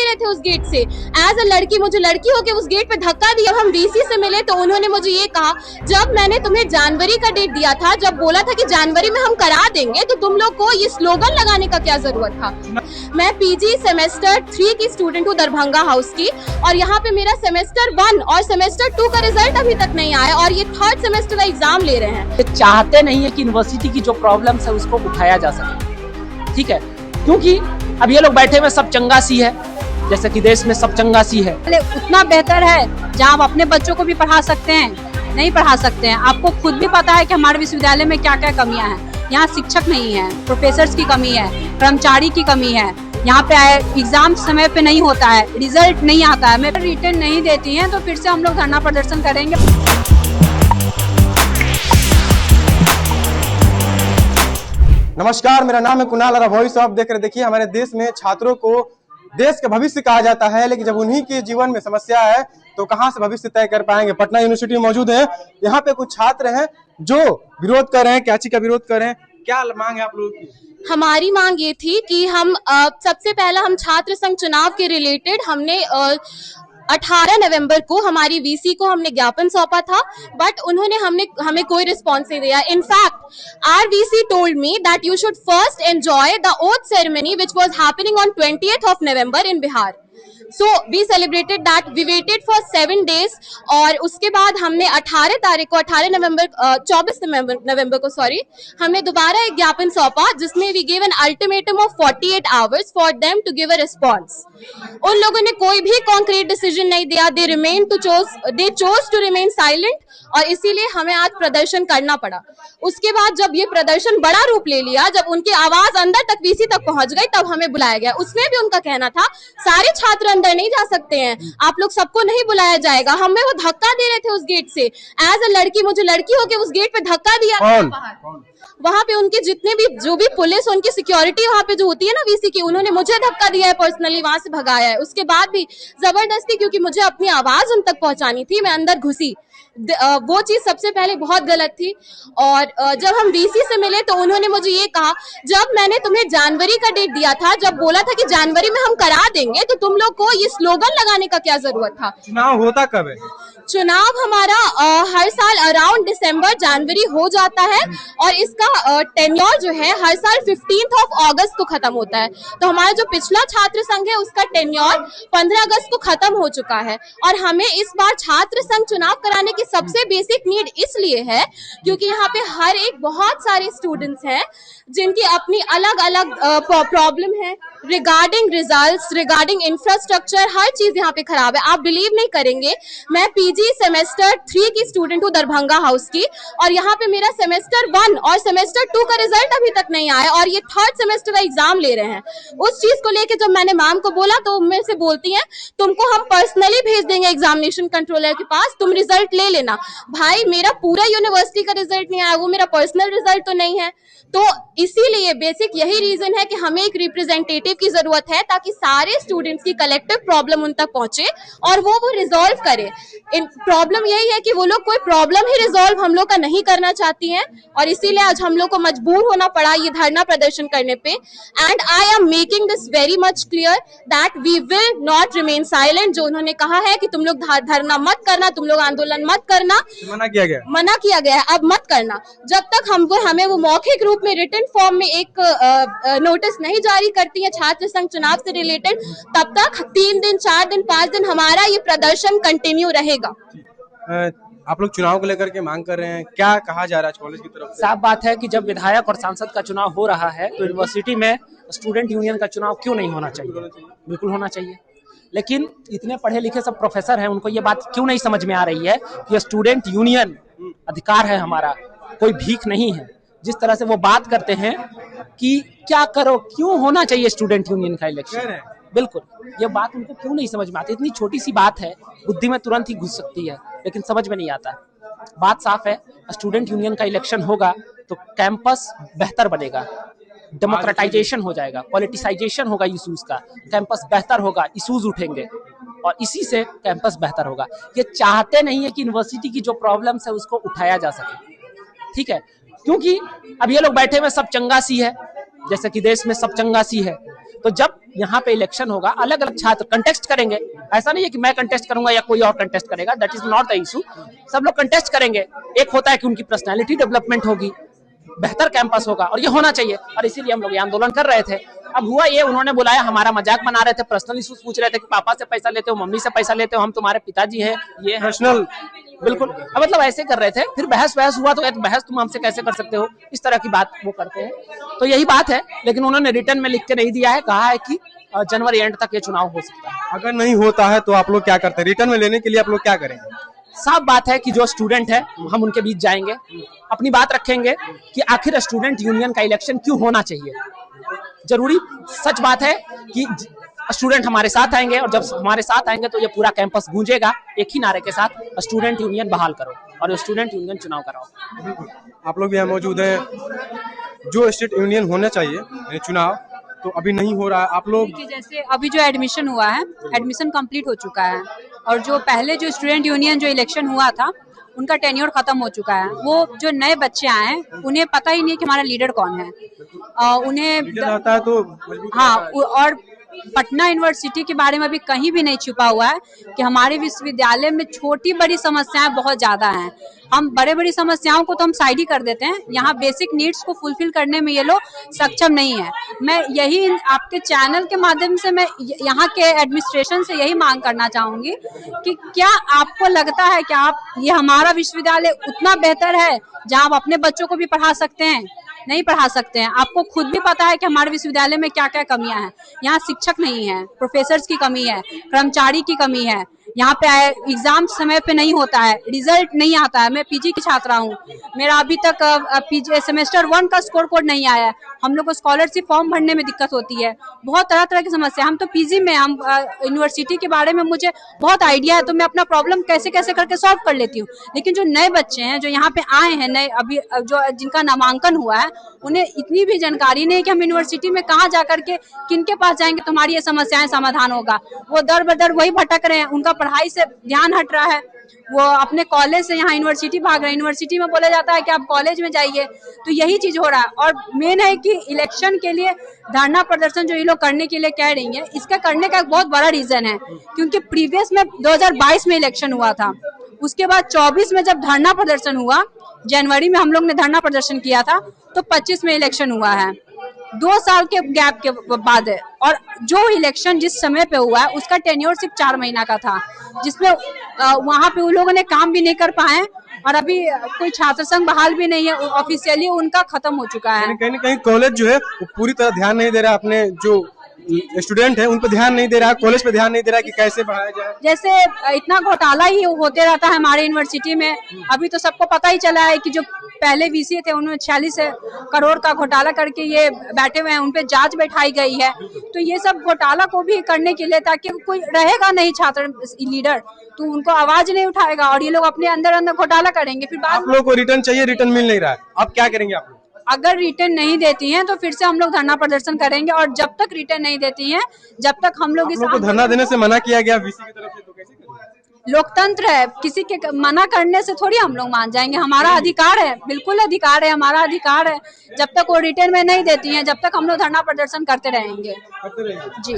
रहे थे उस गेट से। एज अ लड़की, मुझे लड़की होके उस गेट पे धक्का दिया। हम वीसी से मिले तो उन्होंने मुझे ये कहा, जब मैंने तुम्हें जनवरी का डेट दिया था, जब बोला था कि जनवरी में हम करा देंगे, तो तुम लोग को ये स्लोगन लगाने का क्या जरूरत था। मैं पीजी सेमेस्टर 3 की स्टूडेंट हूँ दरभंगा हाउस की, और यहाँ पे मेरा सेमेस्टर 1 और सेमेस्टर 2 का रिजल्ट अभी तक नहीं आया और ये 3rd सेमेस्टर का एग्जाम ले रहे हैं। चाहते नहीं है कि यूनिवर्सिटी की जो प्रॉब्लम्स है उसको उठाया जा सके, ठीक है, क्योंकि अब ये लोग बैठे हुए सब चंगासी है, जैसे कि देश में सब चंगासी है। उतना बेहतर है जहाँ आप अपने बच्चों को भी पढ़ा सकते हैं, नहीं पढ़ा सकते हैं। आपको खुद भी पता है कि हमारे विश्वविद्यालय में क्या क्या कमियां हैं। यहाँ शिक्षक नहीं है, प्रोफेसर्स की कमी है, कर्मचारी की कमी है। यहाँ पे एग्जाम समय पे नहीं होता है, रिजल्ट नहीं आता है। मैं रिटर्न नहीं देती हैं तो फिर से हम लोग धरना प्रदर्शन करेंगे। नमस्कार, मेरा नाम है कुणाल और वॉइस आप देख रहे। देखिए, हमारे देश में छात्रों को देश का भविष्य कहा जाता है, लेकिन जब उन्हीं के जीवन में समस्या है तो कहां से भविष्य तय कर पाएंगे। पटना यूनिवर्सिटी में मौजूद है, यहाँ पे कुछ छात्र हैं जो विरोध कर रहे हैं। क्या चीज का विरोध कर रहे हैं, क्या मांग है आप लोगों की? हमारी मांग ये थी कि हम सबसे पहला हम छात्र संघ चुनाव के रिलेटेड हमने 18 नवंबर को हमारी वीसी को हमने ज्ञापन सौंपा था, बट उन्होंने हमें कोई रिस्पॉन्स नहीं दिया। In fact our VC told me that you should first enjoy the oath ceremony which was happening on 20th of November in Bihar. So we celebrated that. We waited for 7 days और उसके बाद हमने 24 नवंबर को हमने दोबारा एक ज्ञापन सौंपा जिसमें we gave an ultimatum of 48 hours for them to give a response. उन लोगों ने कोई भी concrete decision नहीं दिया। They chose to remain silent और इसीलिए हमें आज प्रदर्शन करना पड़ा। उसके बाद जब ये प्रदर्शन बड़ा रूप ले लिया, जब उनकी आवाज अंदर तक वीसी तक पहुंच गई, तब हमें बुलाया गया। उसमें भी उनका कहना था सारे छात्र अंदर नहीं जा सकते हैं, आप लोग सबको नहीं बुलाया जाएगा। हमें वो धक्का दे रहे थे उस गेट से। एज अ लड़की, मुझे लड़की होके उस गेट पे धक्का दिया। वहां पे उनके जितने भी जो भी पुलिस, उनकी सिक्योरिटी वहां पे जो होती है ना वीसी की, उन्होंने मुझे धक्का दिया है, पर्सनली वहां से भगाया है। उसके बाद भी जबरदस्ती, क्योंकि मुझे अपनी आवाज उन तक पहुंचानी थी, मैं अंदर घुसी। वो चीज सबसे पहले बहुत गलत थी। और जब हम वीसी से मिले तो उन्होंने मुझे ये कहा, जब मैंने तुम्हें जनवरी का डेट दिया था, जब बोला था कि जनवरी में हम करा देंगे, तो तुम लोग को ये स्लोगन लगाने का क्या जरूरत था। चुनाव होता कब है? चुनाव हमारा हर साल अराउंड दिसंबर जनवरी हो जाता है और इसका टेन्योर जो है हर साल 15 अगस्त को खत्म होता है। तो हमारा जो पिछला छात्र संघ है उसका टेन्योर 15 अगस्त को खत्म हो चुका है। और हमें इस बार छात्र संघ चुनाव कराने की सबसे बेसिक नीड इसलिए है क्योंकि यहाँ पे हर एक बहुत सारे स्टूडेंट्स हैं जिनकी अपनी अलग अलग प्रॉब्लम है रिगार्डिंग रिजल्ट्स, रिगार्डिंग इंफ्रास्ट्रक्चर, हर चीज यहाँ पे खराब है। आप बिलीव नहीं करेंगे, मैं पीजी सेमेस्टर 3 की स्टूडेंट हूँ दरभंगा हाउस की, और यहाँ पे मेरा सेमेस्टर 1 और सेमेस्टर 2 का रिजल्ट अभी तक नहीं आया और ये 3rd सेमेस्टर का एग्जाम ले रहे हैं। उस चीज को लेके जब मैंने मैम को बोला तो मेरे से बोलती हैं, तुमको हम पर्सनली भेज देंगे एग्जामिनेशन कंट्रोलर के पास, तुम रिजल्ट ले लेना। भाई, मेरा पूरा यूनिवर्सिटी का रिजल्ट नहीं आया, वो मेरा पर्सनल रिजल्ट तो नहीं है। तो इसीलिए बेसिक यही रीजन है कि हमें एक रिप्रेजेंटेटिव की जरूरत है ताकि सारे स्टूडेंट्स की कलेक्टिव प्रॉब्लम उन तक पहुंचे और वो रिजॉल्व करे। प्रॉब्लम यही है कि वो लोग कोई प्रॉब्लम ही रिजॉल्व हम लोग का नहीं करना चाहती हैं और इसीलिए आज हम लोग को मजबूर होना पड़ा ये धरना प्रदर्शन करने पे। And I am making this very much clear that we will not remain silent. जो उन्होंने कहा है कि तुम लोग धरना मत करना, तुम लोग आंदोलन मत करना, मना किया गया है, अब मत करना। जब तक हमें वो मौखिक रूप में रिटन फॉर्म में एक नोटिस नहीं जारी करती है छात्र संघ चुनाव से रिलेटेड, तब तक 3 दिन 4 दिन 5 दिन हमारा ये प्रदर्शन कंटिन्यू रहेगा। आप लोग चुनाव को लेकर के मांग कर रहे हैं, क्या कहा जा रहा है कॉलेज की तरफ से? साफ बात है कि जब विधायक और सांसद का चुनाव हो रहा है तो यूनिवर्सिटी में स्टूडेंट यूनियन का चुनाव क्यों नहीं होना चाहिए? बिल्कुल होना चाहिए। लेकिन इतने पढ़े लिखे सब प्रोफेसर हैं, उनको ये बात क्यों नहीं समझ में आ रही है कि स्टूडेंट यूनियन अधिकार है हमारा, कोई भीख नहीं है। जिस तरह से वो बात करते हैं कि क्या करो, क्यों होना चाहिए स्टूडेंट यूनियन का इलेक्शन, बिल्कुल ये बात उनको क्यों नहीं समझ में आती। इतनी छोटी सी बात है, बुद्धि में तुरंत ही घुस सकती है, लेकिन समझ में नहीं आता। बात साफ है, स्टूडेंट यूनियन का इलेक्शन होगा तो कैंपस बेहतर बनेगा, डेमोक्रेटाइजेशन हो जाएगा, पॉलिटिसाइजेशन होगा इशूज का, कैंपस बेहतर होगा, इशूज उठेंगे और इसी से कैंपस बेहतर होगा। ये चाहते नहीं है कि यूनिवर्सिटी की जो प्रॉब्लम्स है उसको उठाया जा सके, ठीक है, क्योंकि अब ये लोग बैठे हुए सब चंगासी है, जैसे कि देश में सब चंगासी है, तो जब यहाँ पे इलेक्शन होगा अलग अलग छात्र कंटेस्ट करेंगे। ऐसा नहीं है कि मैं कंटेस्ट करूंगा या कोई और कंटेस्ट करेगा, that is not the issue. सब लोग कंटेस्ट करेंगे, एक होता है कि उनकी पर्सनैलिटी डेवलपमेंट होगी, बेहतर कैंपस होगा, और ये होना चाहिए। और इसीलिए हम लोग ये आंदोलन कर रहे थे। अब हुआ ये, उन्होंने बुलाया, हमारा मजाक बना रहे थे, पर्सनल इश्यूज पूछ रहे थे कि पापा से पैसा लेते हो, मम्मी से पैसा लेते हो, हम तुम्हारे पिताजी हैं, ये पर्सनल, बिल्कुल। अब मतलब ऐसे कर रहे थे। फिर बहस हुआ तो बहस तुम हमसे कैसे कर सकते हो, इस तरह की बात वो करते हैं। तो यही बात है, लेकिन उन्होंने रिटर्न में लिख के नहीं दिया है, कहा है कि जनवरी एंड तक ये चुनाव हो सकता है। अगर नहीं होता है तो आप लोग क्या करते हैं? रिटर्न में लेने के लिए आप लोग क्या करेंगे? साफ बात है कि जो स्टूडेंट है हम उनके बीच जाएंगे, अपनी बात रखेंगे कि आखिर स्टूडेंट यूनियन का इलेक्शन क्यों होना चाहिए। जरूरी सच बात है कि स्टूडेंट हमारे साथ आएंगे, और जब हमारे साथ आएंगे तो ये पूरा कैंपस गूंजेगा एक ही नारे के साथ, स्टूडेंट यूनियन बहाल करो और स्टूडेंट यूनियन चुनाव कराओ। आप लोग भी यहाँ मौजूद हैं। जो स्टेट यूनियन होना चाहिए चुनाव, तो अभी नहीं हो रहा है। आप लोग जैसे अभी जो एडमिशन हुआ है, एडमिशन कंप्लीट हो चुका है, और जो पहले जो स्टूडेंट यूनियन जो इलेक्शन हुआ था उनका टेन्योर खत्म हो चुका है। वो जो नए बच्चे आए हैं उन्हें पता ही नहीं कि हमारा लीडर कौन है। उन्हें आता है तो हाँ, और पटना यूनिवर्सिटी के बारे में अभी कहीं भी नहीं छुपा हुआ है कि हमारे विश्वविद्यालय में छोटी बड़ी समस्याएं बहुत ज्यादा हैं। हम बड़े बड़ी समस्याओं को तो हम साइड ही कर देते हैं, यहाँ बेसिक नीड्स को फुलफिल करने में ये लोग सक्षम नहीं है। मैं यही आपके चैनल के माध्यम से मैं यहाँ के एडमिनिस्ट्रेशन से यही मांग करना चाहूंगी कि क्या आपको लगता है कि आप ये हमारा विश्वविद्यालय उतना बेहतर है जहाँ आप अपने बच्चों को भी पढ़ा सकते हैं? नहीं पढ़ा सकते हैं। आपको खुद भी पता है कि हमारे विश्वविद्यालय में क्या क्या कमियां हैं। यहाँ शिक्षक नहीं है, प्रोफेसर्स की कमी है, कर्मचारी की कमी है, यहाँ पे एग्जाम समय पे नहीं होता है, रिजल्ट नहीं आता है। मैं पीजी की छात्रा हूँ, मेरा अभी तक पीजी सेमेस्टर 1 का स्कोर कोड नहीं आया है। हम लोग को स्कॉलरशिप फॉर्म भरने में दिक्कत होती है, बहुत तरह तरह की समस्या। हम तो पीजी में, हम यूनिवर्सिटी के बारे में मुझे बहुत आइडिया है, तो मैं अपना प्रॉब्लम कैसे कैसे करके सॉल्व कर लेती हूँ। लेकिन जो नए बच्चे हैं जो यहाँ पे आए हैं, नए अभी जो जिनका नामांकन हुआ है, उन्हें इतनी भी जानकारी नहीं कि हम यूनिवर्सिटी में कहाँ जाकर के किनके पास जाएंगे तुम्हारी ये समस्याएं समाधान होगा। वो दर बदर वही भटक रहे हैं, उनका पढ़ाई से ध्यान हट रहा है, वो अपने कॉलेज से यहाँ यूनिवर्सिटी भाग रहे हैं। यूनिवर्सिटी में बोला जाता है कि आप कॉलेज में जाइए, तो यही चीज हो रहा है। और मेन है कि इलेक्शन के लिए धरना प्रदर्शन जो ये लोग करने के लिए कह रही है, इसका करने का एक बहुत बड़ा रीजन है, क्योंकि प्रीवियस में 2022 में इलेक्शन हुआ था, उसके बाद 24 में जब धरना प्रदर्शन हुआ, जनवरी में हम लोग ने धरना प्रदर्शन किया था, तो 25 में इलेक्शन हुआ है। 2 साल के गैप के बाद है। और जो इलेक्शन जिस समय पे हुआ है उसका टेन्योर सिर्फ 4 महीना का था, जिसमें वहां पे उन लोगों ने काम भी नहीं कर पाए, और अभी कोई छात्र संघ बहाल भी नहीं है, ऑफिशियली उनका खत्म हो चुका है। कहीं न कहीं कॉलेज जो है वो पूरी तरह ध्यान नहीं दे रहा, अपने जो स्टूडेंट है उन पर ध्यान नहीं दे रहा, कॉलेज पे ध्यान नहीं दे रहा कि कैसे बढ़ाया जाए। जैसे इतना घोटाला ही होते रहता है हमारे यूनिवर्सिटी में। अभी तो सबको पता ही चला है कि जो पहले वीसी थे उन्होंने 46 करोड़ का घोटाला करके ये बैठे हुए हैं, उन पे जांच बैठाई गई है। तो ये सब घोटाला को भी करने के लिए, ताकि कोई रहेगा नहीं छात्र लीडर, तो उनको आवाज नहीं उठाएगा और ये लोग अपने अंदर अंदर घोटाला करेंगे। फिर आप लोगों को रिटर्न चाहिए, रिटर्न मिल नहीं रहा है, अब क्या करेंगे आप लोग? अगर रिटर्न नहीं देती हैं तो फिर से हम लोग धरना प्रदर्शन करेंगे, और जब तक रिटर्न नहीं देती हैं, जब तक हम लोग इस धरना देने से मना किया गया वीसी की तरफ से, तो कैसे करेंगे? लोकतंत्र है, किसी के मना करने से थोड़ी हम लोग मान जाएंगे। हमारा अधिकार है, बिल्कुल अधिकार है, हमारा अधिकार है। जब तक वो रिटर्न में नहीं देती हैं, जब तक हम लोग धरना प्रदर्शन करते रहेंगे। जी।